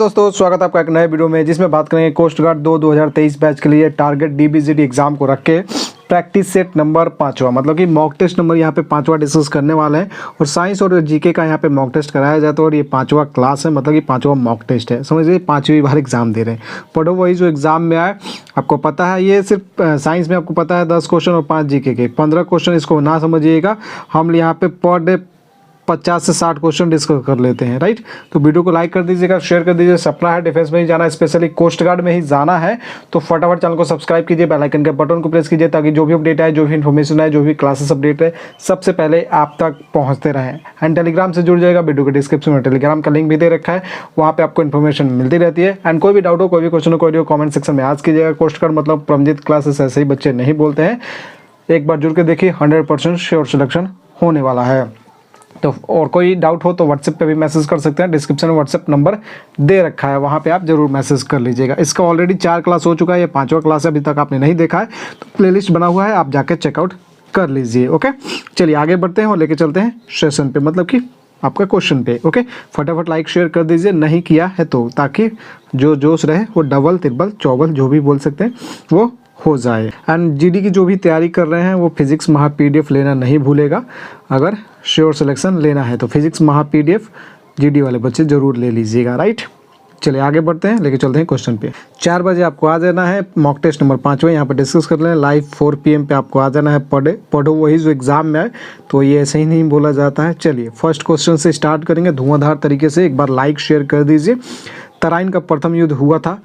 दोस्तों, स्वागत है आपका एक नए वीडियो में जिसमें बात करेंगे कोस्ट गार्ड 2023 बैच के लिए टारगेट डीबीजीडी एग्जाम को रख के प्रैक्टिस सेट नंबर 5वां, मतलब कि मॉक टेस्ट नंबर यहाँ पे 5वां डिस्कस करने वाले हैं। और साइंस और जीके का यहाँ पे मॉक टेस्ट कराया जाता है और ये 5वां क्लास है, मतलब कि 5वां मॉक टेस्ट है। समझिए 5वीं बार एग्जाम दे रहे हैं। पढ़ो वही जो एग्जाम में आए। आपको पता है ये सिर्फ साइंस में आपको पता है 10 क्वेश्चन और 5 जीके के 15 क्वेश्चन। इसको ना समझिएगा, हम यहाँ पे पर डे 50 से 60 क्वेश्चन डिस्कस कर लेते हैं, राइट। तो वीडियो को लाइक कर दीजिएगा, शेयर कर दीजिए। सपना है डिफेंस में ही जाना है, स्पेशली कोस्ट गार्ड में ही जाना है, तो फटाफट चैनल को सब्सक्राइब कीजिए, बेल आइकन के बटन को प्रेस कीजिए ताकि जो भी अपडेट है, जो भी इन्फॉर्मेशन है, जो भी क्लासेस अपडेट है, सबसे पहले आप तक पहुंचते रहें। एंड टेलीग्राम से जुड़ जाएगा, वीडियो के डिस्क्रिप्शन में टेलीग्राम का लिंक भी दे रखा है, वहाँ पे आपको इन्फॉर्मेशन मिलती रहती है। एंड कोई भी डाउट हो, कोई भी क्वेश्चन हो, कोई भी कॉमेंट सेक्शन में आज कीजिएगा। कोस्ट गार्ड मतलब परमजीत क्लासेस ऐसे ही बच्चे नहीं बोलते हैं। एक बार जुड़ के देखिए, 100% श्योर सिलेक्शन होने वाला है। तो और कोई डाउट हो तो व्हाट्सएप पे भी मैसेज कर सकते हैं, डिस्क्रिप्शन में व्हाट्सएप नंबर दे रखा है, वहाँ पे आप जरूर मैसेज कर लीजिएगा। इसका ऑलरेडी 4 क्लास हो चुका है, ये 5वां क्लास है, अभी तक आपने नहीं देखा है तो प्लेलिस्ट बना हुआ है, आप जाके चेकआउट कर लीजिए। ओके, चलिए आगे बढ़ते हैं और लेके चलते हैं सेशन पे, मतलब कि आपका क्वेश्चन पे। ओके, फटाफट लाइक शेयर कर दीजिए नहीं किया है तो, ताकि जो जोश रहे वो डबल तिरबल चौबल जो भी बोल सकते हैं वो हो जाए। एंड जीडी की जो भी तैयारी कर रहे हैं वो फिजिक्स महा पीडीएफ लेना नहीं भूलेगा। अगर श्योर सिलेक्शन लेना है तो फिजिक्स महा पीडीएफ जीडी वाले बच्चे जरूर ले लीजिएगा, राइट। चलिए आगे बढ़ते हैं, लेके चलते हैं क्वेश्चन पे। 4 बजे आपको आ जाना है, मॉक टेस्ट नंबर 5वां यहाँ पे डिस्कस कर लें। लाइव 4 PM पे आपको आ जाना है। पढ़ो वही जो एग्जाम में आए, तो ये ऐसे ही नहीं बोला जाता है। चलिए फर्स्ट क्वेश्चन से स्टार्ट करेंगे धुआंधार तरीके से। एक बार लाइक शेयर कर दीजिए। तराइन का प्रथम युद्ध हुआ था,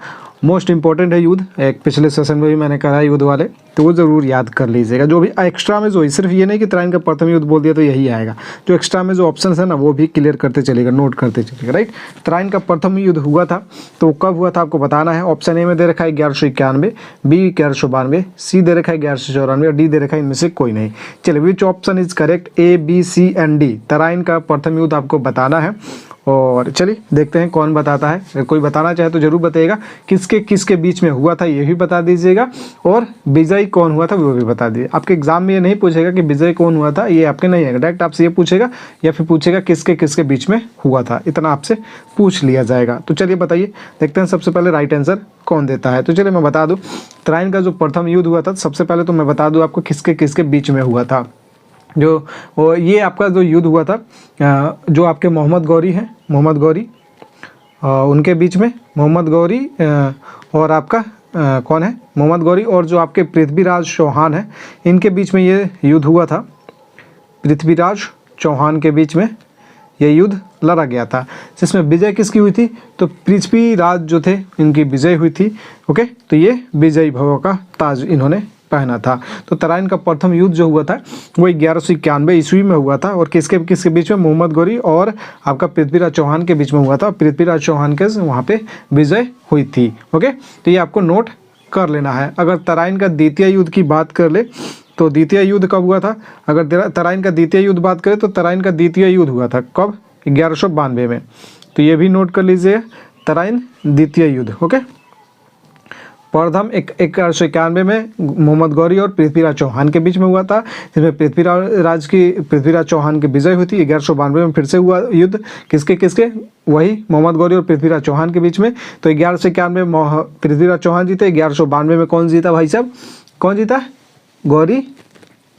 मोस्ट इंपॉर्टेंट है युद्ध, एक पिछले सेशन में भी मैंने कहा युद्ध वाले, तो वो ज़रूर याद कर लीजिएगा। जो भी एक्स्ट्रा में जो सिर्फ ये नहीं कि तराइन का प्रथम युद्ध बोल दिया तो यही आएगा, जो एक्स्ट्रा में जो ऑप्शन है ना वो भी क्लियर करते चलेगा, नोट करते चलेगा, राइट। तराइन का प्रथम युद्ध हुआ था तो कब हुआ था आपको बताना है। ऑप्शन ए में दे रखा है 1191, बी 1192, सी दे रखा है 1194 और डी दे रखा है इनमें से कोई नहीं। चलिए which option is correct, A B C and D. Tarain का प्रथम युद्ध आपको बताना है और चलिए देखते हैं कौन बताता है। अगर कोई बताना चाहे तो जरूर बताइएगा, किसके किसके बीच में हुआ था ये भी बता दीजिएगा, और विजय कौन हुआ था वो भी बता दीजिए। आपके एग्जाम में ये नहीं पूछेगा कि विजय कौन हुआ था, ये आपके नहीं आएगा, डायरेक्ट आपसे ये पूछेगा या फिर पूछेगा किसके किसके बीच में हुआ था, इतना आपसे पूछ लिया जाएगा। तो चलिए बताइए, देखते हैं सबसे पहले राइट आंसर कौन देता है। तो चलिए मैं बता दूँ, तराइन का जो प्रथम युद्ध हुआ था, सबसे पहले तो मैं बता दूँ आपको किसके किसके बीच में हुआ था। जो वो ये आपका जो युद्ध हुआ था, जो आपके मोहम्मद गौरी हैं, मोहम्मद गौरी उनके बीच में, मोहम्मद गौरी और आपका कौन है, मोहम्मद गौरी और जो आपके पृथ्वीराज चौहान हैं, इनके बीच में ये युद्ध हुआ था। पृथ्वीराज चौहान के बीच में ये युद्ध लड़ा गया था, जिसमें विजय किसकी हुई थी, तो पृथ्वीराज जो थे इनकी विजय हुई थी। ओके, तो ये विजयी भव का ताज इन्होंने पहना था। तो तराइन का प्रथम युद्ध जो हुआ था वो 1191 ईस्वी में हुआ था, और किसके किसके बीच में, मोहम्मद गौरी और आपका पृथ्वीराज चौहान के बीच में हुआ था। पृथ्वीराज चौहान के वहाँ पे विजय हुई थी। ओके, तो ये आपको नोट कर लेना है। अगर तराइन का द्वितीय युद्ध की बात कर ले तो द्वितीय युद्ध कब हुआ था। अगर तराइन का द्वितीय युद्ध बात करें तो तराइन का द्वितीय युद्ध हुआ था कब, 1192 में। तो ये भी नोट कर लीजिए, तराइन द्वितीय युद्ध। ओके, प्रथम 1191 में मोहम्मद गौरी और पृथ्वीराज चौहान के बीच में हुआ था, जिसमें पृथ्वीराज चौहान की विजय हुई थी। 1192 में फिर से हुआ युद्ध, किसके किसके, वही मोहम्मद गौरी और पृथ्वीराज चौहान के बीच में। तो 1191 में पृथ्वीराज चौहान जीते, 1192 में कौन जीता भाई साहब, कौन जीता, गौरी,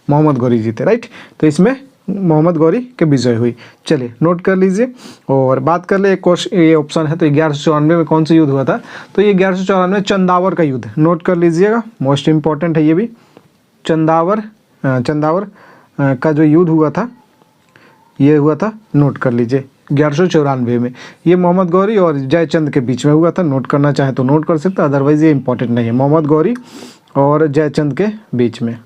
मोहम्मद गौरी जीते, राइट। तो इसमें मोहम्मद गौरी के विजय हुई। चलिए नोट कर लीजिए और बात कर ले, ये ऑप्शन है तो 1194 में कौन सा युद्ध हुआ था, तो ये 1194 चंदावर का युद्ध, नोट कर लीजिएगा, मोस्ट इंपॉर्टेंट है ये भी। चंदावर का जो युद्ध हुआ था ये हुआ था, नोट कर लीजिए 1194 में। ये मोहम्मद गौरी और जयचंद के बीच में हुआ था, नोट करना चाहे तो नोट कर सकते, अदरवाइज ये इंपॉर्टेंट नहीं है। मोहम्मद गौरी और जयचंद के बीच में,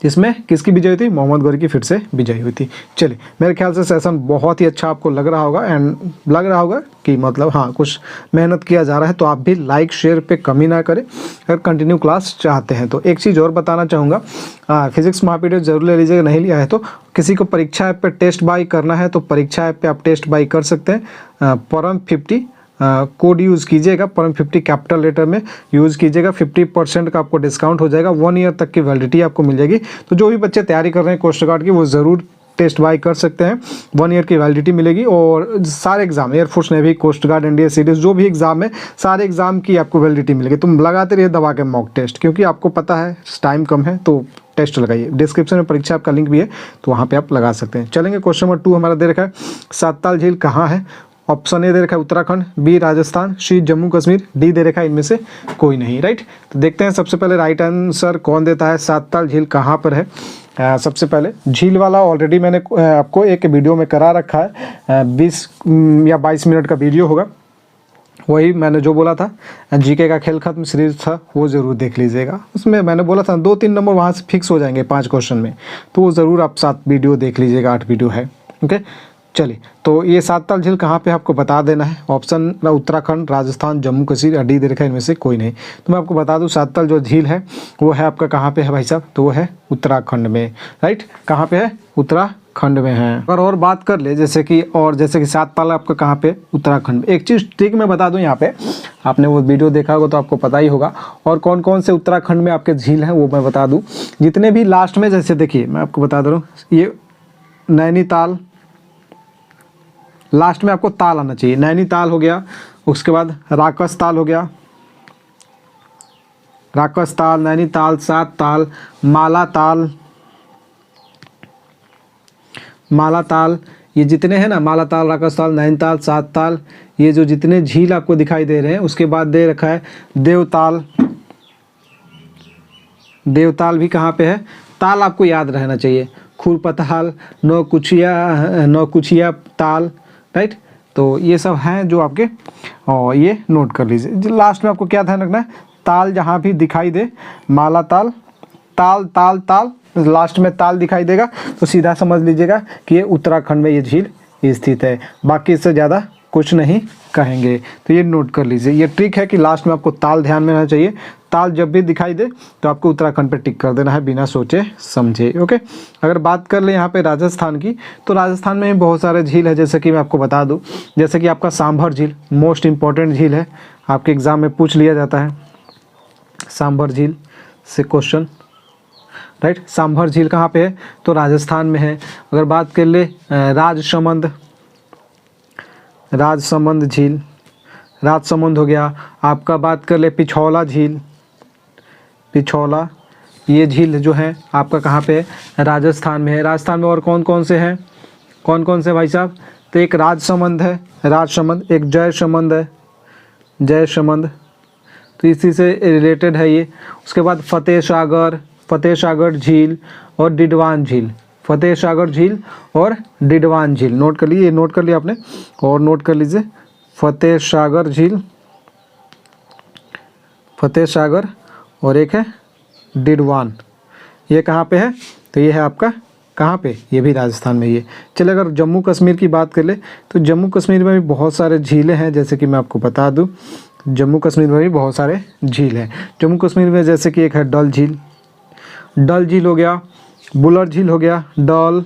जिसमें किसकी विजय हुई थी, मोहम्मद गौरी की फिर से विजय हुई थी। चलिए मेरे ख्याल से सेशन बहुत ही अच्छा आपको लग रहा होगा, एंड लग रहा होगा कि मतलब हाँ कुछ मेहनत किया जा रहा है। तो आप भी लाइक शेयर पे कमी ना करें अगर कंटिन्यू क्लास चाहते हैं तो। एक चीज़ और बताना चाहूँगा, फिजिक्स महापीडीएफ जरूर ले लीजिएगा, नहीं लिया है तो किसी को परीक्षा ऐप पर टेस्ट बाई करना है तो परीक्षा ऐप पर आप टेस्ट बाई कर सकते हैं। परम 50 कोड यूज़ कीजिएगा, परम 50 कैपिटल लेटर में यूज़ कीजिएगा, 50% का आपको डिस्काउंट हो जाएगा, 1 ईयर तक की वैलिडिटी आपको मिल जाएगी। तो जो भी बच्चे तैयारी कर रहे हैं कोस्ट गार्ड की वो ज़रूर टेस्ट बाय कर सकते हैं। 1 ईयर की वैलिडिटी मिलेगी और सारे exam air force, navy, coast guard, NDA, CDS जो भी एग्जाम है सारे एग्जाम की आपको वैलिडिटी मिलेगी। तुम लगाते रहिए दबा के मॉक टेस्ट, क्योंकि आपको पता है टाइम कम है तो टेस्ट लगाइए। डिस्क्रिप्शन में परीक्षा आपका लिंक भी है तो वहाँ पे आप लगा सकते हैं। चलेंगे क्वेश्चन नंबर 2 हमारा दे रखा है सातताल झील कहाँ है। ऑप्शन ए दे रखा है उत्तराखंड, बी राजस्थान, सी जम्मू कश्मीर, डी दे रखा है इनमें से कोई नहीं। राइट, तो देखते हैं सबसे पहले राइट आंसर कौन देता है। सातताल झील कहाँ पर है। सबसे पहले झील वाला ऑलरेडी मैंने आपको एक वीडियो में करा रखा है, 20 या 22 मिनट का वीडियो होगा। वही मैंने जो बोला था जीके का खेल खत्म सीरीज था, वो ज़रूर देख लीजिएगा। उसमें मैंने बोला था 2-3 नंबर वहाँ से फिक्स हो जाएंगे 5 क्वेश्चन में, तो वो ज़रूर आप 7 वीडियो देख लीजिएगा, 8 वीडियो है। ओके, चलिए, तो ये सातताल झील कहाँ पे आपको बता देना है। ऑप्शन उत्तराखंड, राजस्थान, जम्मू कश्मीर, डी दे रखा है इनमें से कोई नहीं। तो मैं आपको बता दूँ सातताल जो झील है वो है आपका कहाँ पे है भाई साहब, तो वो है उत्तराखंड में। राइट, कहाँ पे है, उत्तराखंड में है। अगर और बात कर ले जैसे कि सातताल आपका कहाँ पे, उत्तराखंड में। एक चीज़ ठीक मैं बता दूँ, यहाँ पे आपने वो वीडियो देखा होगा तो आपको पता ही होगा। और कौन कौन से उत्तराखंड में आपके झील हैं वो मैं बता दूँ। जितने भी लास्ट में, जैसे देखिए मैं आपको बता दे रहा हूँ, ये नैनीताल, लास्ट में आपको ताल आना चाहिए। नैनीताल हो गया, उसके बाद राकस ताल हो गया, राकस ताल, नैनीताल, सातताल, मालाताल, मालाताल, ये जितने हैं ना, मालाताल, राकसताल, नैनीताल, सातताल, ये जो जितने झील आपको दिखाई दे रहे हैं। उसके बाद दे रखा है देवताल। देवताल भी कहाँ पे है, ताल आपको याद रहना चाहिए। खुरपताल, नौकुचिया ताल। राइट, तो ये सब हैं जो आपके, और ये नोट कर लीजिए। लास्ट में आपको क्या ध्यान रखना है, ताल जहाँ भी दिखाई दे, मालाताल, ताल ताल ताल, लास्ट में ताल दिखाई देगा तो सीधा समझ लीजिएगा कि ये उत्तराखंड में ये झील स्थित है। बाकी इससे ज़्यादा कुछ नहीं कहेंगे, तो ये नोट कर लीजिए। ये ट्रिक है कि लास्ट में आपको ताल ध्यान में रहना चाहिए। ताल जब भी दिखाई दे तो आपको उत्तराखंड पे टिक कर देना है बिना सोचे समझे। ओके, अगर बात कर ले यहाँ पे राजस्थान की, तो राजस्थान में भी बहुत सारे झील है। जैसे कि मैं आपको बता दूँ, जैसे कि आपका सांभर झील मोस्ट इम्पॉर्टेंट झील है, आपके एग्ज़ाम में पूछ लिया जाता है सांभर झील से क्वेश्चन। राइट, सांभर झील कहाँ पे है, तो राजस्थान में है। अगर बात कर ले राजसमंद, राजसमंद झील, राजसमंद हो गया। आपका बात कर ले पिछौला झील, पिछौला, ये झील जो है आपका कहाँ पे है, राजस्थान में है। राजस्थान में और कौन कौन से हैं, कौन कौन से भाई साहब, तो एक राजसमंद है, राजसमंद, एक जयसमंद है, जयसमंद, तो इसी से रिलेटेड है ये। उसके बाद फतेह सागर, फतेह सागर झील और डिडवान झील, फतेह सागर झील और डिडवान झील नोट कर लिए, नोट कर लिया आपने, और नोट कर लीजिए फतेह सागर झील, फतेह सागर, और एक है डिडवान। ये कहाँ पे है, तो ये है आपका कहाँ पे, ये भी राजस्थान में ही है। चलिए अगर जम्मू कश्मीर की बात कर ले तो जम्मू कश्मीर में भी बहुत सारे झीलें हैं। जैसे कि मैं आपको बता दूँ, जम्मू कश्मीर में भी बहुत सारे झील हैं। जम्मू कश्मीर में जैसे कि एक है डल झील, डल झील हो गया, बुलर झील हो गया, डल,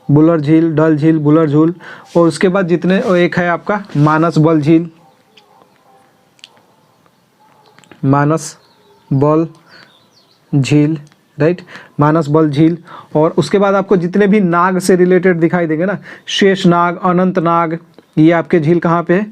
बुलर झील, डल झील, बुलर झील, और उसके बाद जितने, और एक है आपका मानस बल झील, मानस बल झील। राइट, मानस बल झील। और उसके बाद आपको जितने भी नाग से रिलेटेड दिखाई देंगे ना, शेष नाग, अनंत नाग, ये आपके झील कहाँ पे है,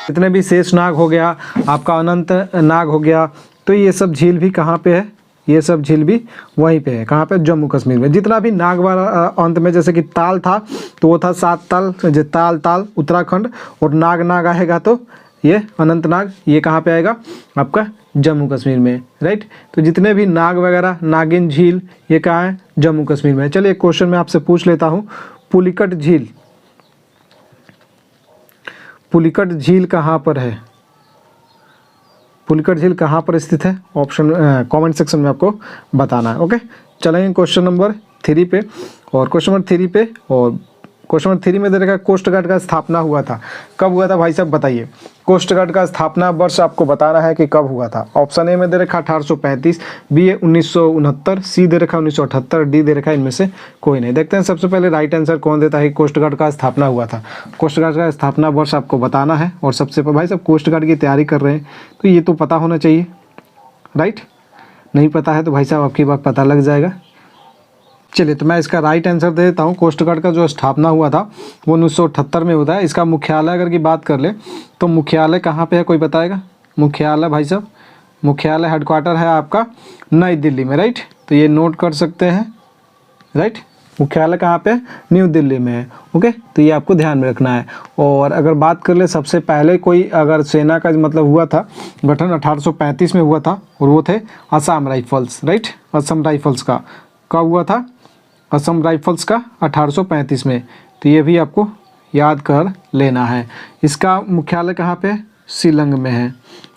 जितने भी शेष नाग हो गया, आपका अनंत नाग हो गया, तो ये सब झील भी कहाँ पे है, ये सब झील भी वहीं पे है। कहाँ पे, जम्मू कश्मीर में। जितना भी नाग वाला अंत में, जैसे कि ताल था तो वो था सातताल, जो ताल ताल उत्तराखंड, और नाग नाग आएगा तो ये अनंतनाग, ये कहाँ पे आएगा आपका जम्मू कश्मीर में। राइट, तो जितने भी नाग वगैरह, नागिन झील, ये कहाँ है, जम्मू कश्मीर में। चलिए एक क्वेश्चन मैं आपसे पूछ लेता हूँ, पुलिकट झील, पुलिकट झील कहाँ पर है, पुलिकट झील कहाँ पर स्थित है, ऑप्शन कमेंट सेक्शन में आपको बताना है। ओके, चलेंगे क्वेश्चन नंबर 3 पे। और क्वेश्चन नंबर 3 पे, और क्वेश्चन नंबर 3 में दे रखा कोस्ट गार्ड का स्थापना हुआ था, कब हुआ था भाई साहब बताइए। कोस्ट गार्ड का स्थापना वर्ष आपको बताना है कि कब हुआ था। ऑप्शन ए में दे रखा 1835, बी 1969, सी दे रखा 1978, डी दे रखा इनमें से कोई नहीं। देखते हैं सबसे पहले राइट आंसर कौन देता है, कोस्ट गार्ड का स्थापना हुआ था। कोस्ट गार्ड का स्थापना वर्ष आपको बताना है। और सबसे पहले भाई साहब कोस्ट गार्ड की तैयारी कर रहे हैं तो ये तो पता होना चाहिए। राइट, नहीं पता है तो भाई साहब आपकी बात पता लग जाएगा। चलिए तो मैं इसका राइट आंसर दे देता हूँ। कोस्ट गार्ड का जो स्थापना हुआ था वो 1978 में होता है। इसका मुख्यालय अगर की बात कर ले तो मुख्यालय कहाँ पे है, कोई बताएगा? मुख्यालय भाई साहब, मुख्यालय हेडक्वार्टर है आपका नई दिल्ली में, राइट। तो ये नोट कर सकते हैं, राइट। मुख्यालय कहाँ पे? न्यू दिल्ली में है। ओके, तो ये आपको ध्यान में रखना है। और अगर बात कर ले सबसे पहले कोई अगर सेना का मतलब हुआ था गठन 1835 में हुआ था और वो थे Assam rifles, right. Assam rifles का कब हुआ था? असम राइफल्स का 1835 में। तो ये भी आपको याद कर लेना है। इसका मुख्यालय कहाँ पे? शिलंग में है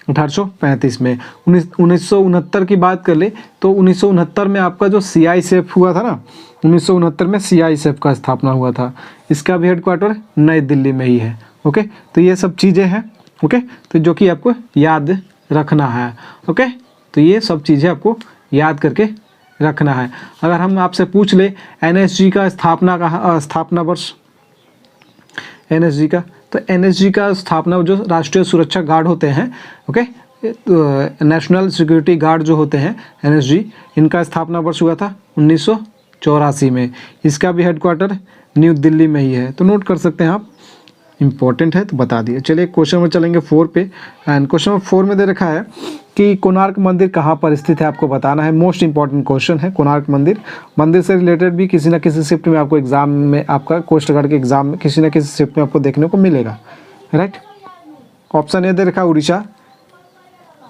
1835 में। 1969 की बात कर ले तो 1969 में आपका जो CISF हुआ था ना, 1969 में CISF का स्थापना हुआ था। इसका भी हेडक्वार्टर नई दिल्ली में ही है। ओके, तो ये सब चीज़ें हैं। ओके, तो जो कि आपको याद रखना है। ओके, तो ये सब चीज़ें आपको याद करके रखना है। अगर हम आपसे पूछ ले NSG का स्थापना वर्ष, NSG का, तो NSG का स्थापना जो राष्ट्रीय सुरक्षा गार्ड होते हैं, ओके, नेशनल सिक्योरिटी गार्ड जो होते हैं NSG, इनका स्थापना वर्ष हुआ था 1984 में। इसका भी हेडक्वार्टर न्यू दिल्ली में ही है। तो नोट कर सकते हैं आप, इंपॉर्टेंट है तो बता दिए। चलिए क्वेश्चन नंबर चलेंगे 4 पे। एंड क्वेश्चन नंबर 4 में दे रखा है कि कोणार्क मंदिर कहाँ पर स्थित है, आपको बताना है। मोस्ट इंपॉर्टेंट क्वेश्चन है कोणार्क मंदिर। मंदिर से रिलेटेड भी किसी न किसी शिफ्ट में आपको एग्जाम में, आपका कोस्ट गार्ड के एग्जाम में किसी न किसी शिफ्ट में आपको देखने को मिलेगा, राइट। ऑप्शन ए दे रखा है उड़ीसा,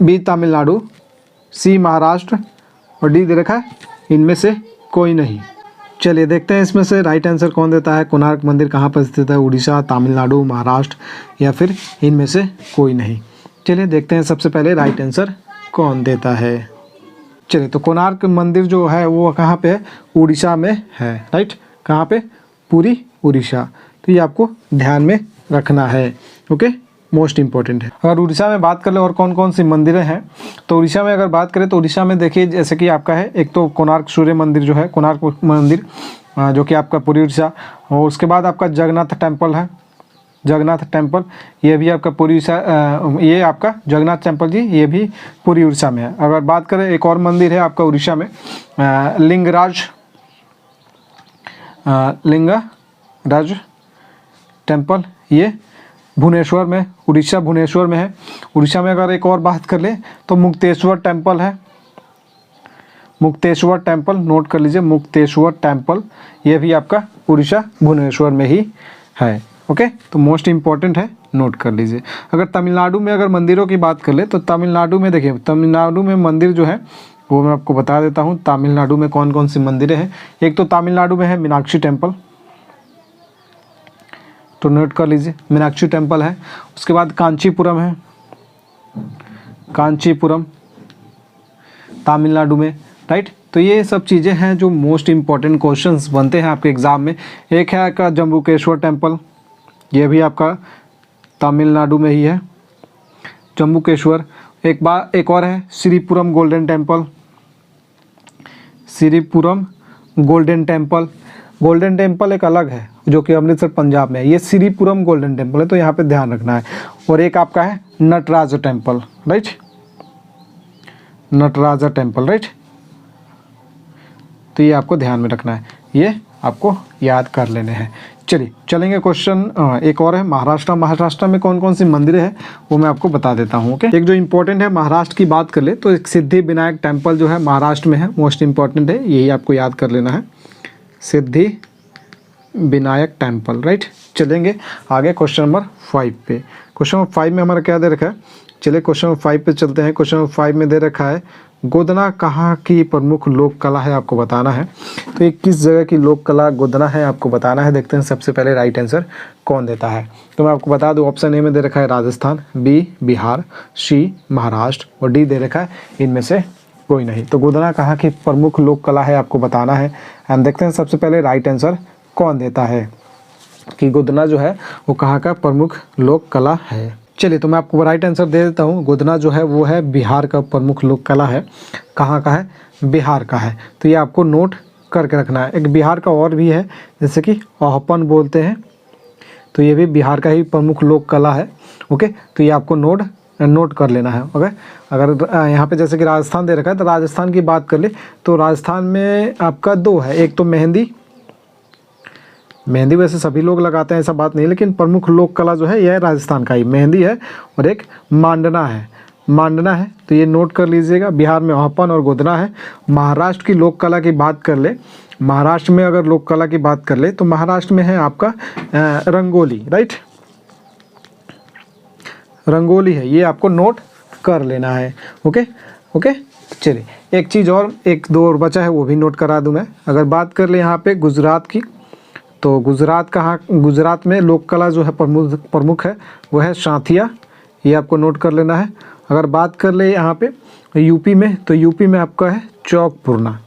बी तमिलनाडु, सी महाराष्ट्र और डी दे रखा है इनमें से कोई नहीं। चलिए देखते हैं इसमें से राइट आंसर कौन देता है। कोणार्क मंदिर कहाँ पर स्थित है? उड़ीसा, तमिलनाडु, महाराष्ट्र या फिर इनमें से कोई नहीं। चलिए देखते हैं सबसे पहले राइट आंसर कौन देता है। चलिए तो कोणार्क मंदिर जो है वो कहाँ पे है? उड़ीसा में है, राइट। कहाँ पे? पूरी उड़ीसा। तो ये आपको ध्यान में रखना है। ओके, मोस्ट इंपॉर्टेंट है। अगर उड़ीसा में बात कर ले और कौन कौन सी मंदिरें हैं, तो उड़ीसा में अगर बात करें तो उड़ीसा में देखिए जैसे कि आपका है एक तो कोणार्क सूर्य मंदिर जो है, कोणार्क मंदिर जो कि आपका पूरी उड़ीसा। और उसके बाद आपका जगन्नाथ टेम्पल है, जगन्नाथ टेम्पल, ये भी आपका पूरी उड़ीसा, ये आपका जगन्नाथ टेम्पल जी ये भी पूरी उड़ीसा में है। अगर बात करें एक और मंदिर है आपका उड़ीसा में, लिंगराज टेम्पल, ये भुवनेश्वर में, उड़ीसा भुवनेश्वर में है। उड़ीसा में अगर एक और बात कर ले तो मुक्तेश्वर टेम्पल है, मुक्तेश्वर टेम्पल नोट कर लीजिए, मुक्तेश्वर टेम्पल ये भी आपका उड़ीसा भुवनेश्वर में ही है। ओके, तो मोस्ट इम्पॉर्टेंट है, नोट कर लीजिए। अगर तमिलनाडु में अगर मंदिरों की बात कर ले तो तमिलनाडु में देखिए, तमिलनाडु में मंदिर जो है वो मैं आपको बता देता हूँ। तमिलनाडु में कौन कौन सी मंदिरें हैं। एक तो तमिलनाडु में है मीनाक्षी टेम्पल, तो नोट कर लीजिए मीनाक्षी टेम्पल है। उसके बाद कांचीपुरम है, कांचीपुरम तमिलनाडु में, राइट। तो ये सब चीज़ें हैं जो मोस्ट इम्पॉर्टेंट क्वेश्चंस बनते हैं आपके एग्ज़ाम में। एक है आपका जम्बूकेश्वर टेम्पल, ये भी आपका तमिलनाडु में ही है, जम्बूकेश्वर। एक और है Sripuram golden temple, Sripuram golden temple. Golden temple एक अलग है जो कि अमृतसर पंजाब में है, ये श्रीपुरम गोल्डन टेम्पल है, तो यहाँ पे ध्यान रखना है। और एक आपका है Nataraj temple, right, Nataraj temple, right. तो ये आपको ध्यान में रखना है, ये आपको याद कर लेने हैं। चलिए चलेंगे क्वेश्चन एक और है महाराष्ट्र। महाराष्ट्र में कौन कौन सी मंदिरें हैं वो मैं आपको बता देता हूँ। ओके, एक जो इम्पोर्टेंट है महाराष्ट्र की बात कर ले तो एक सिद्धि विनायक टेम्पल जो है महाराष्ट्र में है, मोस्ट इम्पॉर्टेंट है, यही आपको याद कर लेना है, सिद्धि विनायक टेम्पल, राइट। चलेंगे आगे क्वेश्चन नंबर 5 पे। क्वेश्चन नंबर 5 में हमारा क्या दे रखा है, चलिए क्वेश्चन नंबर 5 पे चलते हैं। क्वेश्चन नंबर 5 में दे रखा है गोदना कहाँ की प्रमुख लोक कला है, आपको बताना है। तो ये किस जगह की लोक कला गोदना है आपको बताना है। देखते हैं सबसे पहले राइट आंसर कौन देता है। तो मैं आपको बता दूं, ऑप्शन ए में दे रखा है राजस्थान, बी बिहार, सी महाराष्ट्र और डी दे रखा है इनमें से कोई नहीं। तो गोदना कहाँ की प्रमुख लोक कला है आपको बताना है। एंड देखते हैं सबसे पहले राइट आंसर कौन देता है कि गोदना जो है वो कहाँ का प्रमुख लोक कला है। चलिए तो मैं आपको राइट आंसर दे देता हूँ। गोदना जो है वो है बिहार का प्रमुख लोक कला है। कहाँ का है? बिहार का है। तो ये आपको नोट करके रखना है। एक बिहार का और भी है जैसे कि अहपन बोलते हैं, तो ये भी बिहार का ही प्रमुख लोक कला है। ओके, तो ये आपको नोट नोट कर लेना है। ओके, अगर यहाँ पे जैसे कि राजस्थान दे रखा है तो राजस्थान की बात कर ले तो राजस्थान में आपका 2 है, एक तो मेहंदी, मेहंदी वैसे सभी लोग लगाते हैं ऐसा बात नहीं, लेकिन प्रमुख लोक कला जो है यह राजस्थान का ही मेहंदी है, और एक मांडना है, मांडना है, तो ये नोट कर लीजिएगा। बिहार में ओहपन और गोदना है। महाराष्ट्र की लोक कला की बात कर ले, महाराष्ट्र में अगर लोक कला की बात कर ले तो महाराष्ट्र में है आपका रंगोली, राइट, रंगोली है, ये आपको नोट कर लेना है। ओके ओके, चलिए एक चीज़ और, एक दो और बचा है वो भी नोट करा दूँ मैं। अगर बात कर ले यहाँ पे गुजरात की, तो गुजरात कहाँ, गुजरात में लोक कला जो है प्रमुख है वो है साथिया, ये आपको नोट कर लेना है। अगर बात कर ले यहाँ पे यूपी में, तो यूपी में आपका है चौकपूर्णा,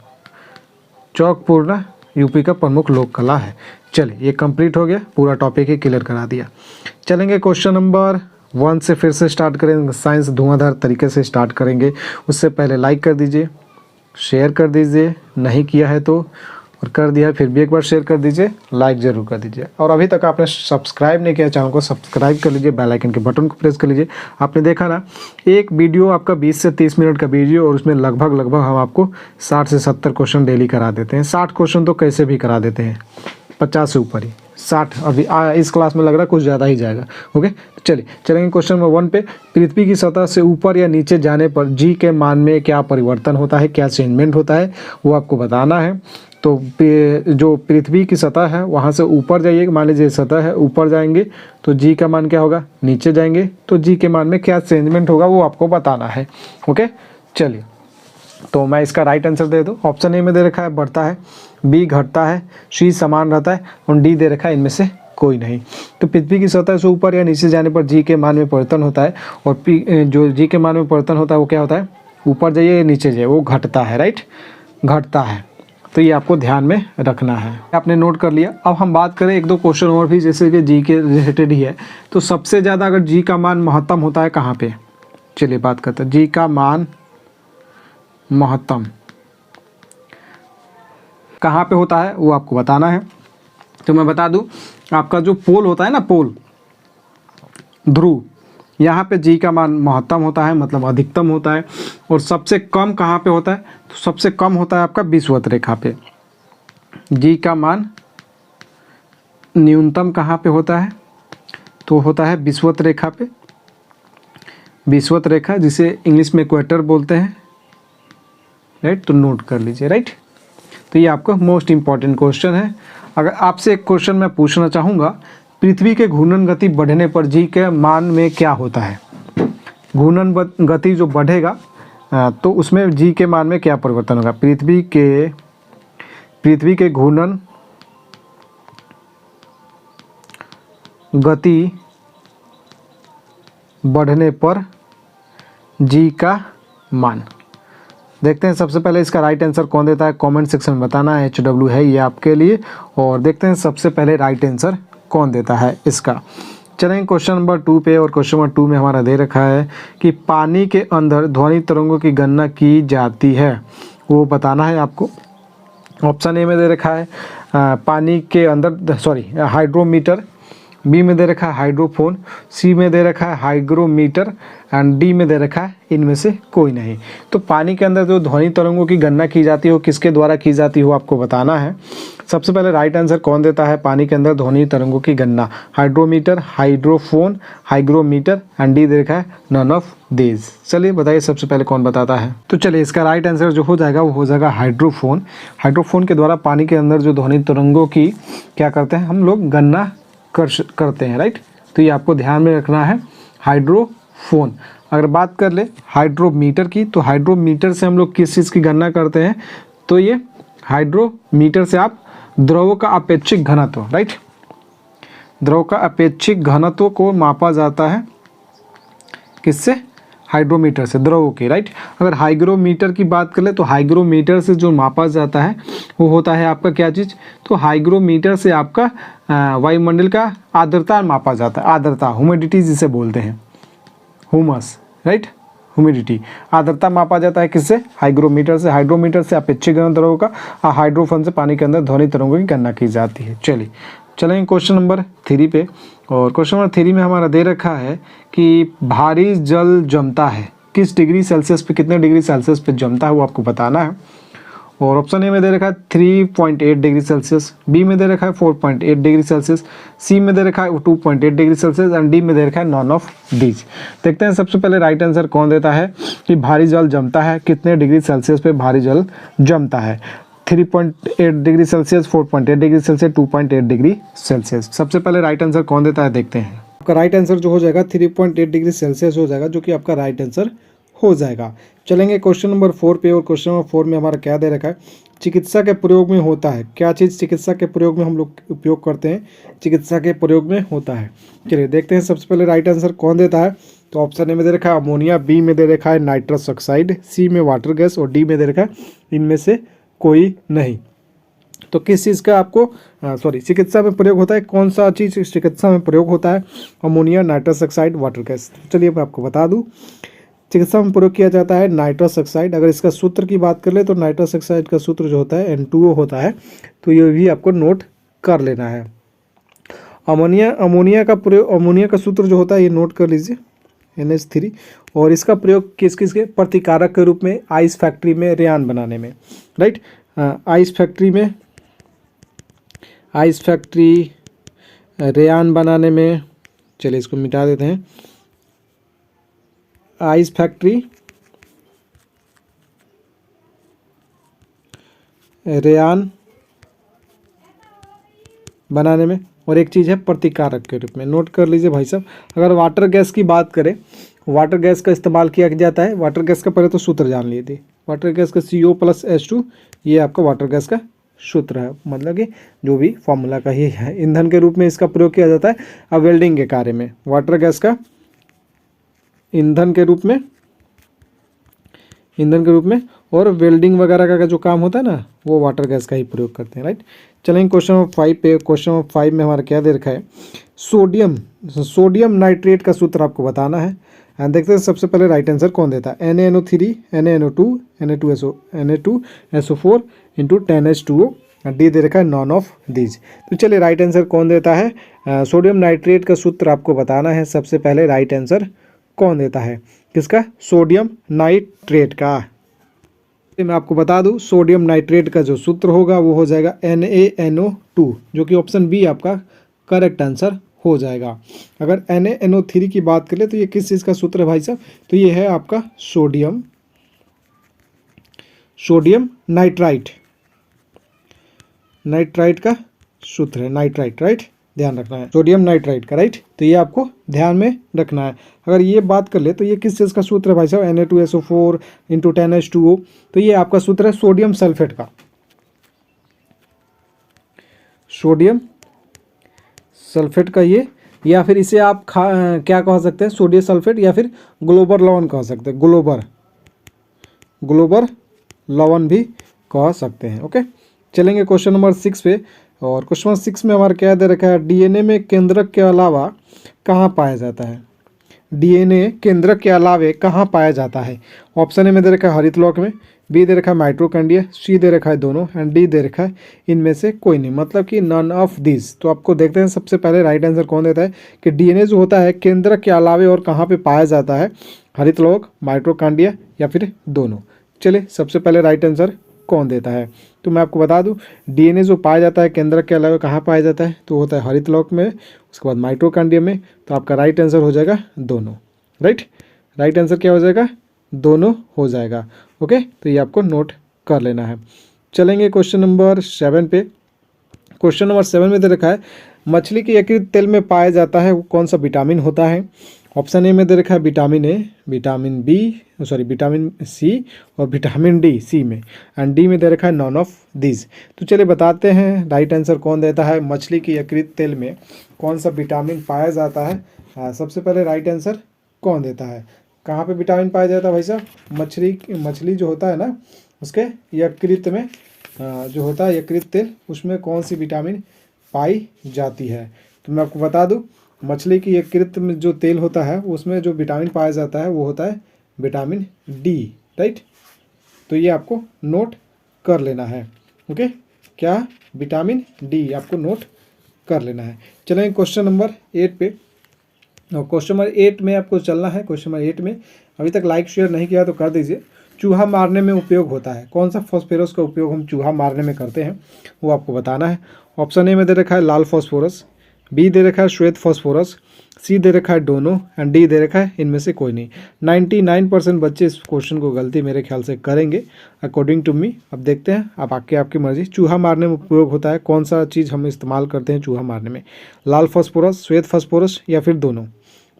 चौकपूर्णा यूपी का प्रमुख लोक कला है। चलिए ये कंप्लीट हो गया, पूरा टॉपिक ही क्लियर करा दिया। चलेंगे क्वेश्चन नंबर 1 से फिर से स्टार्ट करेंगे। साइंस धुआंधार तरीके से स्टार्ट करेंगे। उससे पहले लाइक कर दीजिए, शेयर कर दीजिए, नहीं किया है तो, और कर दिया है फिर भी एक बार शेयर कर दीजिए, लाइक ज़रूर कर दीजिए। और अभी तक आपने सब्सक्राइब नहीं किया चैनल को, सब्सक्राइब कर लीजिए, बेल आइकन के बटन को प्रेस कर लीजिए। आपने देखा ना, एक वीडियो आपका 20 से 30 मिनट का वीडियो, और उसमें लगभग हम आपको 60 से 70 क्वेश्चन डेली करा देते हैं। 60 क्वेश्चन तो कैसे भी करा देते हैं, 50 से ऊपर ही, 60 अभी इस क्लास में लग रहा है कुछ ज़्यादा ही जाएगा। ओके, चलिए चलेंगे क्वेश्चन नंबर 1 पे। पृथ्वी की सतह से ऊपर या नीचे जाने पर जी के मान में क्या परिवर्तन होता है, क्या चेंजमेंट होता है, वो आपको बताना है। तो जो पृथ्वी की सतह है वहाँ से ऊपर जाइए, मान लीजिए सतह है, ऊपर जाएंगे तो जी का मान क्या होगा, नीचे जाएंगे तो जी के मान में क्या चेंजमेंट होगा वो आपको बताना है। ओके, चलिए तो मैं इसका राइट आंसर दे दूँ। ऑप्शन ए में दे रखा है बढ़ता है, बी घटता है, सी समान रहता है, और डी दे रखा है इनमें से कोई नहीं। तो पृथ्वी की सतह से ऊपर या नीचे जाने पर जी के मान में परिवर्तन होता है, और जो जी के मान में परिवर्तन होता है वो क्या होता है, ऊपर जाइए या नीचे जाइए, वो घटता है, राइट, घटता है। तो ये आपको ध्यान में रखना है। आपने नोट कर लिया। अब हम बात करें एक दो क्वेश्चन और भी, जैसे कि जी के रिलेटेड ही है। तो सबसे ज़्यादा अगर जी का मान महत्तम होता है कहाँ पे, चलिए बात करते हैं। जी का मान महत्तम कहाँ पे होता है वो आपको बताना है। तो मैं बता दूं, आपका जो पोल होता है ना, पोल ध्रुव, यहाँ पे जी का मान महत्तम होता है, मतलब अधिकतम होता है। और सबसे कम कहाँ पे होता है, तो सबसे कम होता है आपका विषुवत रेखा पे। जी का मान न्यूनतम कहाँ पे होता है, तो होता है विषुवत रेखा पे, विषुवत रेखा जिसे इंग्लिश में इक्वेटर बोलते हैं, राइट, तो नोट कर लीजिए, राइट। तो ये आपका मोस्ट इम्पॉर्टेंट क्वेश्चन है। अगर आपसे एक क्वेश्चन मैं पूछना चाहूँगा, पृथ्वी के घूर्णन गति बढ़ने पर जी के मान में क्या होता है, घूर्णन गति जो बढ़ेगा तो उसमें जी के मान में क्या परिवर्तन होगा। पृथ्वी के घूर्णन गति बढ़ने पर जी का मान, देखते हैं सबसे पहले इसका राइट आंसर कौन देता है, कमेंट सेक्शन में बताना है। HW है ये आपके लिए, और देखते हैं सबसे पहले राइट आंसर कौन देता है इसका। चलेंगे क्वेश्चन नंबर 2 पे, और क्वेश्चन नंबर 2 में हमारा दे रखा है कि पानी के अंदर ध्वनि तरंगों की गणना की जाती है, वो बताना है आपको। ऑप्शन ए में दे रखा है पानी के अंदर हाइड्रोमीटर, बी में दे रखा है हाइड्रोफोन, सी में दे रखा है हाइग्रोमीटर, एंड डी में दे रखा है इनमें से कोई नहीं। तो पानी के अंदर जो ध्वनि तरंगों की गणना की जाती है वो किसके द्वारा की जाती है वो आपको बताना है। सबसे पहले राइट आंसर कौन देता है पानी के अंदर ध्वनि तरंगों की गणना, hydrometer, hydrophone, hygrometer, and D दे रखा है नन ऑफ दीज। चलिए बताइए सबसे पहले कौन बताता है। तो चलिए इसका राइट आंसर जो हो जाएगा वो हो जाएगा हाइड्रोफोन। हाइड्रोफोन के द्वारा पानी के अंदर जो ध्वनि तरंगों की क्या करते हैं हम लोग गणना करते हैं, राइट। तो ये आपको ध्यान में रखना है, हाइड्रोफोन। अगर बात कर ले हाइड्रोमीटर की, तो हाइड्रोमीटर से हम लोग किस चीज़ की गणना करते हैं, तो ये हाइड्रोमीटर से आप द्रव का अपेक्षिक घनत्व, राइट, द्रव का अपेक्षिक घनत्व को मापा जाता है किससे, हाइड्रोमीटर से, द्रव की, राइट। अगर हाइग्रोमीटर की बात कर ले तो हाइग्रोमीटर से जो मापा जाता है वो होता है आपका क्या चीज़, तो हाइग्रोमीटर से आपका वायुमंडल का आर्द्रता मापा जाता है, आर्द्रता, ह्यूमिडिटी जिसे बोलते हैं, ह्यूमस, राइट, ह्यूमिडिटी, आर्द्रता मापा जाता है किससे, हाइग्रोमीटर से। हाइड्रोमीटर से अपेक्षिक घन द्रव का, हाइड्रोफोन से पानी के अंदर ध्वनि तरंगों की गणना की जाती है। चलिए चलेंगे क्वेश्चन नंबर 3 पे। और क्वेश्चन नंबर 3 में हमारा दे रखा है कि भारी जल जमता है, किस डिग्री सेल्सियस पे, कितने डिग्री सेल्सियस पे जमता है वो आपको बताना है। और ऑप्शन ए में दे रखा है 3.8 डिग्री सेल्सियस, बी में दे रखा है 4.8 डिग्री सेल्सियस, सी में दे रखा है 2.8 डिग्री सेल्सियस एंड डी में दे रखा है नॉन ऑफ दीज। देखते हैं सबसे पहले राइट आंसर कौन देता है कि भारी जल जमता है, कितने डिग्री सेल्सियस पे भारी जल जमता है। 3.8 degree Celsius, 4.8 degree Celsius, 2.8 degree Celsius. सबसे पहले राइट आंसर कौन देता है देखते हैं। आपका राइट आंसर जो हो जाएगा 3.8 डिग्री सेल्सियस हो जाएगा, जो कि आपका राइट आंसर हो जाएगा। चलेंगे क्वेश्चन नंबर 4 पे। और क्वेश्चन नंबर 4 में हमारा क्या दे रखा है, चिकित्सा के प्रयोग में होता है। क्या चीज़ चिकित्सा के प्रयोग में हम लोग उपयोग करते हैं, चिकित्सा के प्रयोग में होता है। चलिए देखते हैं सबसे पहले राइट आंसर कौन देता है। तो ऑप्शन ए में दे रखा है अमोनिया, बी में दे रखा है नाइट्रस ऑक्साइड, सी में वाटर गैस और डी में दे रखा है इनमें से कोई नहीं। तो किस चीज़ का आपको चिकित्सा में प्रयोग होता है, कौन सा चीज़ चिकित्सा में प्रयोग होता है, ammonia, nitrous oxide, water gas. चलिए मैं आपको बता दूं, चिकित्सा में प्रयोग किया जाता है नाइट्रस ऑक्साइड। अगर इसका सूत्र की बात कर ले तो नाइट्रस ऑक्साइड का सूत्र जो होता है N2O होता है, तो ये भी आपको नोट कर लेना है। अमोनिया का सूत्र जो होता है ये नोट कर लीजिए, NH3। और इसका प्रयोग किस किस के प्रतिकारक के रूप में, आइस फैक्ट्री में रेयान बनाने में, राइट। आइस फैक्ट्री रेयान बनाने में, चलिए इसको मिटा देते हैं। आइस फैक्ट्री रेयान बनाने में, और एक चीज़ है प्रतिकारक के रूप में, नोट कर लीजिए भाई साहब। अगर वाटर गैस की बात करें, वाटर गैस का इस्तेमाल किया जाता है। वाटर गैस का पहले तो सूत्र जान लिए थे, वाटर गैस का CO+H2, ये आपका वाटर गैस का सूत्र है, मतलब कि जो भी फॉर्मूला का ही है। ईंधन के रूप में इसका प्रयोग किया जाता है अब वेल्डिंग के कार्य में। वाटर गैस का ईंधन के रूप में और वेल्डिंग वगैरह का जो काम होता है ना, वो वाटर गैस का ही प्रयोग करते हैं, राइट। चलेंगे क्वेश्चन नंबर 5 पे। क्वेश्चन नंबर 5 में हमारा क्या दे रखा है, सोडियम नाइट्रेट का सूत्र आपको बताना है। एंड देखते हैं सबसे पहले राइट आंसर कौन देता है। NaNO3, NaNO2, Na2SO4 into 10H2O, D दे रखा है नॉन ऑफ दीज। तो चलिए राइट आंसर कौन देता है, सोडियम नाइट्रेट का सूत्र आपको बताना है। सबसे पहले राइट आंसर कौन देता है, किसका, सोडियम नाइट्रेट का। मैं आपको बता दूं, सोडियम नाइट्रेट का जो सूत्र होगा वो हो जाएगा NaNO2, जो कि ऑप्शन बी आपका करेक्ट आंसर हो जाएगा। अगर NaNO3 की बात करें तो ये किस चीज़ का सूत्र है भाई साहब, तो ये है आपका सोडियम नाइट्राइट का सूत्र है, नाइट्राइट, राइट, ध्यान रखना है, सोडियम नाइट्राइट का, राइट। तो ये आपको ध्यान में रखना है। अगर ये बात कर ले तो ये किस चीज़ का सूत्र है भाई साहब, Na2SO4 इंटू 10H2O, तो ये आपका सूत्र है सोडियम सल्फेट का, सोडियम सल्फेट का ये, या फिर इसे आप क्या कह सकते हैं, सोडियम सल्फेट, या फिर ग्लोबर लवण कह सकते हैं, ग्लोबर लवण भी कह सकते हैं। ओके, चलेंगे क्वेश्चन नंबर 6 पे। और क्वेश्चन नंबर 6 में हमारा क्या दे रखा है, DNA में केंद्रक के अलावा कहाँ पाया जाता है, DNA केंद्रक के अलावे कहाँ पाया जाता है। ऑप्शन ए में दे रखा है हरितलॉक में, बी दे रखा है माइटोकॉन्ड्रिया, सी दे रखा है दोनों एंड डी दे रखा है इनमें से कोई नहीं, मतलब कि नन ऑफ दिस। तो आपको देखते हैं सबसे पहले राइट आंसर कौन देता है कि DNA जो होता है केंद्रक के अलावे और कहाँ पे पाया जाता है, हरितलॉक, माइटोकॉन्ड्रिया या फिर दोनों। चलिए सबसे पहले राइट आंसर कौन देता है, तो मैं आपको बता दूं, DNA जो पाया जाता है केंद्रक के अलावा कहाँ पाया जाता है, तो होता है हरितलॉक में, उसके बाद माइटोकॉन्ड्रिया में। तो आपका राइट आंसर हो जाएगा दोनों, राइट आंसर क्या हो जाएगा, दोनों हो जाएगा। ओके, तो ये आपको नोट कर लेना है। चलेंगे क्वेश्चन नंबर 7 पे। क्वेश्चन नंबर 7 में दे रखा है मछली के यकृत तेल में पाया जाता है वो कौन सा विटामिन होता है। ऑप्शन ए में दे रखा है विटामिन ए, विटामिन सी और विटामिन डी सी में, एंड डी में दे रखा है नॉन ऑफ दीज। तो चलिए बताते हैं राइट आंसर कौन देता है, मछली के यकृत तेल में कौन सा विटामिन पाया जाता है। सबसे पहले राइट आंसर कौन देता है, कहाँ पे विटामिन पाया जाता है भाई साहब, मछली जो होता है ना उसके यकृत में जो होता है यकृत तेल, उसमें कौन सी विटामिन पाई जाती है। तो मैं आपको बता दूं, मछली की यकृत में जो तेल होता है उसमें जो विटामिन पाया जाता है वो होता है विटामिन डी, राइट। तो ये आपको नोट कर लेना है। ओके, क्या, विटामिन डी आपको नोट कर लेना है। चलेंगे क्वेश्चन नंबर 8 पे, और क्वेश्चन नंबर 8 में आपको चलना है। क्वेश्चन नंबर 8 में अभी तक लाइक शेयर नहीं किया तो कर दीजिए। चूहा मारने में उपयोग होता है, कौन सा फॉस्फोरस का उपयोग हम चूहा मारने में करते हैं वो आपको बताना है। ऑप्शन ए में दे रखा है लाल फॉस्फोरस, बी दे रखा है श्वेत फॉस्फोरस, सी दे रखा है दोनों, एंड डी दे रखा है इनमें से कोई नहीं। 99% बच्चे इस क्वेश्चन को गलती मेरे ख्याल से करेंगे अकॉर्डिंग टू मी। अब देखते हैं, अब आपकी मर्जी। चूहा मारने में उपयोग होता है, कौन सा चीज़ हम इस्तेमाल करते हैं चूहा मारने में? लाल फॉस्फोरस, श्वेत फॉस्फोरस या फिर दोनों?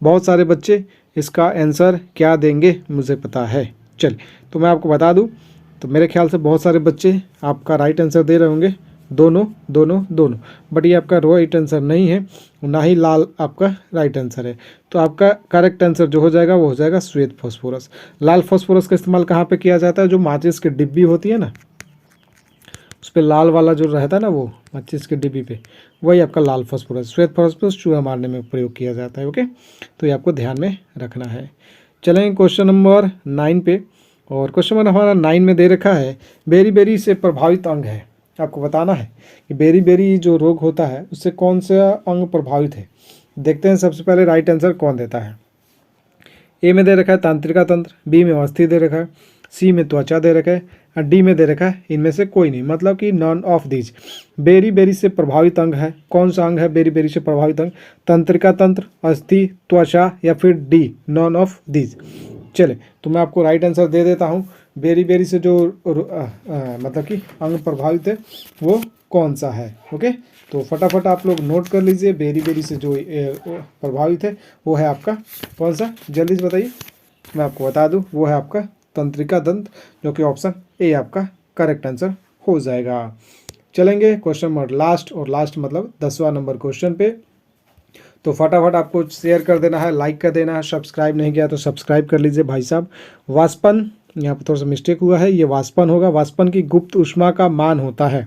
बहुत सारे बच्चे इसका आंसर क्या देंगे मुझे पता है। चल तो मैं आपको बता दूं, तो मेरे ख्याल से बहुत सारे बच्चे आपका राइट आंसर दे रहे होंगे दोनों दोनों दोनों, बट ये आपका राइट आंसर नहीं है, ना ही लाल आपका राइट आंसर है। तो आपका करेक्ट आंसर जो हो जाएगा वो हो जाएगा श्वेत फॉस्फोरस। लाल फॉस्फोरस का इस्तेमाल कहाँ पे किया जाता है? जो माचिस की डिब्बी होती है ना, उस पर लाल वाला जो रहता है ना, वो माचिस की डिब्बी पे, वही आपका लाल फॉस्फोरस। श्वेत फॉस्फोरस चूहा मारने में प्रयोग किया जाता है। ओके, तो ये आपको ध्यान में रखना है। चलेंगे क्वेश्चन नंबर 9 पे, और क्वेश्चन नंबर हमारा 9 में दे रखा है बेरी से प्रभावित अंग है। आपको बताना है कि बेरी जो रोग होता है उससे कौन सा अंग प्रभावित है। देखते हैं सबसे पहले राइट आंसर कौन देता है। ए में दे रखा है तंत्रिका तंत्र, बी में अस्थि दे रखा है, सी में त्वचा दे रखा है, और डी में दे रखा है इनमें से कोई नहीं, मतलब कि नॉन ऑफ दीज। बेरी से प्रभावित अंग है, कौन सा अंग है बेरी से प्रभावित अंग? तंत्रिका तंत्र, अस्थि, त्वचा या फिर डी नॉन ऑफ दीज। चले तो मैं आपको राइट आंसर दे देता हूँ। बेरी से जो मतलब कि अंग प्रभावित है वो कौन सा है। ओके, तो फटाफट आप लोग नोट कर लीजिए। बेरी से जो प्रभावित है वो है आपका कौन सा, जल्दी से बताइए। मैं आपको बता दूं, वो है आपका तंत्रिका दंत, जो कि ऑप्शन ए आपका करेक्ट आंसर हो जाएगा। चलेंगे क्वेश्चन नंबर लास्ट, और लास्ट मतलब 10वां नंबर क्वेश्चन पे। तो फटाफट आपको शेयर कर देना है, लाइक कर देना है, सब्सक्राइब नहीं किया तो सब्सक्राइब कर लीजिए भाई साहब। वाष्पन, यहाँ पर थोड़ा सा मिस्टेक हुआ है, ये वाष्पन होगा। वाष्पन की गुप्त ऊष्मा का मान होता है,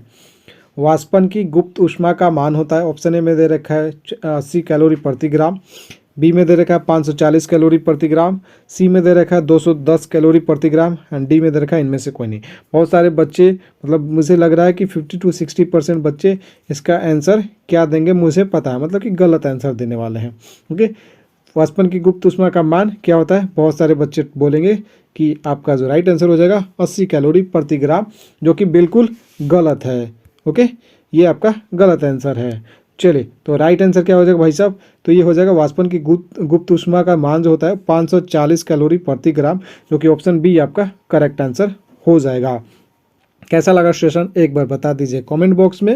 वाष्पन की गुप्त ऊष्मा का मान होता है। ऑप्शन ए में दे रखा है 80 कैलोरी प्रति ग्राम, बी में दे रखा है 540 कैलोरी प्रति ग्राम, सी में दे रखा है 210 कैलोरी प्रति ग्राम, एंड डी में दे रखा है इनमें से कोई नहीं। बहुत सारे बच्चे, मतलब मुझे लग रहा है कि 50 to 60% बच्चे इसका आंसर क्या देंगे मुझे पता है, मतलब कि गलत आंसर देने वाले हैं। ओके, वाष्पन की गुप्त ऊष्मा का मान क्या होता है? बहुत सारे बच्चे बोलेंगे कि आपका जो राइट आंसर हो जाएगा 80 कैलोरी प्रति ग्राम, जो कि बिल्कुल गलत है। ओके, ये आपका गलत आंसर है। चलिए, तो राइट आंसर क्या हो जाएगा भाई साहब? तो ये हो जाएगा वाष्पन की गुप्त ऊष्मा का मान जो होता है 540 कैलोरी प्रति ग्राम, जो कि ऑप्शन बी आपका करेक्ट आंसर हो जाएगा। कैसा लगा सेशन एक बार बता दीजिए कमेंट बॉक्स में,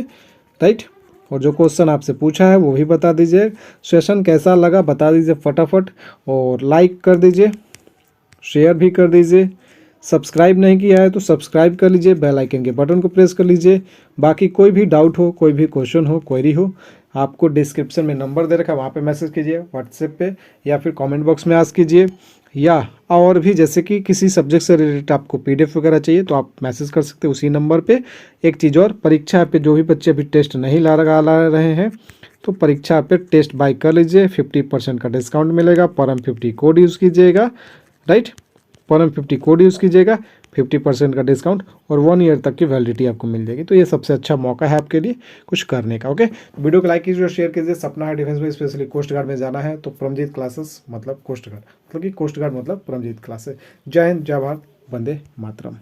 राइट। और जो क्वेश्चन आपसे पूछा है वो भी बता दीजिए। सेशन कैसा लगा बता दीजिए फटाफट, और लाइक कर दीजिए, शेयर भी कर दीजिए। सब्सक्राइब नहीं किया है तो सब्सक्राइब कर लीजिए, बेल आइकन के बटन को प्रेस कर लीजिए। बाकी कोई भी डाउट हो, कोई भी क्वेश्चन हो, क्वेरी हो, आपको डिस्क्रिप्शन में नंबर दे रखा है, वहाँ पे मैसेज कीजिए व्हाट्सएप पे, या फिर कमेंट बॉक्स में आस्क कीजिए। या और भी जैसे कि किसी सब्जेक्ट से रिलेटेड आपको PDF वगैरह चाहिए तो आप मैसेज कर सकते हैं उसी नंबर पे। एक चीज़ और, परीक्षा पे जो भी बच्चे अभी टेस्ट नहीं ला रहे हैं तो परीक्षा पे टेस्ट बाय कर लीजिए, 50% का डिस्काउंट मिलेगा। परम 50 कोड यूज़ कीजिएगा, राइट। परम 50 कोड यूज़ कीजिएगा, 50% का डिस्काउंट और 1 ईयर तक की वैलिडिटी आपको मिल जाएगी। तो ये सबसे अच्छा मौका है आपके लिए कुछ करने का। ओके, तो वीडियो को लाइक कीजिए और शेयर कीजिए। सपना है डिफेंस में, स्पेशली कोस्ट गार्ड में जाना है तो परमजीत क्लासेस मतलब कोस्ट गार्ड, मतलब कि कोस्ट गार्ड मतलब परमजीत क्लासेस। जय हिंद, जय भारत, वंदे मातरम।